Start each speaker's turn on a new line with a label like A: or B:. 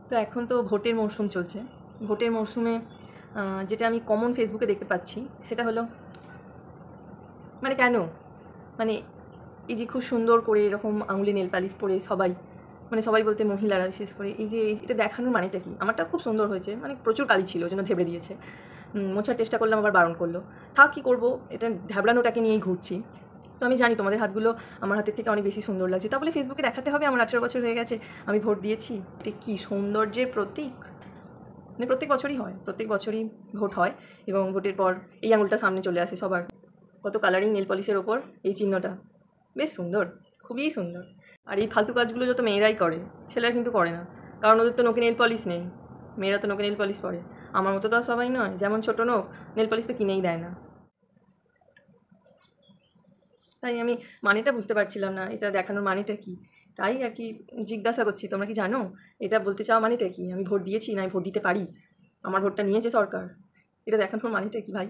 A: তো এখন তো ভোটের মরশুম চলছে। ভোটের মরশুমে যেটা আমি কমন ফেসবুকে দেখতে পাচ্ছি সেটা হলো মানে কেন মানে এই যে খুব সুন্দর করে এরকম আঙুলে নেল পালিশ পরে সবাই মানে সবাই বলতে মহিলারা বিশেষ করে এই যে এটা দেখানোর মানেটা কি? আমারটা খুব সুন্দর হয়েছে, মানে প্রচুর কালি ছিল ওই জন্য ধেবড়ে দিয়েছে। মোছার চেষ্টা করলাম, আবার বারণ করলো। থাক কী করবো, এটা ঢ্যাবড়ানোটাকে নিয়েই ঘুরছি। তো আমি জানি তোমাদের হাতগুলো আমার হাতের থেকে অনেক বেশি সুন্দর লাগছে, তা বলে ফেসবুকে দেখাতে হবে আমার 18 বছর হয়ে গেছে, আমি ভোট দিয়েছি। এটা কি সৌন্দর্যের প্রতীক? মানে প্রত্যেক বছরই হয়, প্রত্যেক বছরই ভোট হয় এবং ভোটের পর এই আঙুলটা সামনে চলে আসে সবার। কত কালারিং নেল পলিশের ওপর এই চিহ্নটা, বেশ সুন্দর, খুবই সুন্দর। আর এই ফালতু কাজগুলো যত মেয়েরাই করে, ছেলেরা কিন্তু করে না, কারণ ওদের তো নোকে নেল পলিশ নেই। মেয়েরা তো নোকে নেল পলিশ পরে, আমার মতো তো আর সবাই নয়, যেমন ছোটো নোক নেল পলিশ তো কিনেই দেয় না। তাই আমি মানেটা বুঝতে পারছিলাম না, এটা দেখানোর মানেটা কী। তাই আর কি জিজ্ঞাসা করছি, তোমরা কি জানো এটা বলতে চাওয়া মানেটা কী? আমি ভোট দিয়েছি না আমি ভোট দিতে পারি, আমার ভোটটা নিয়েছে সরকার, এটা দেখানোর মানেটা কী ভাই?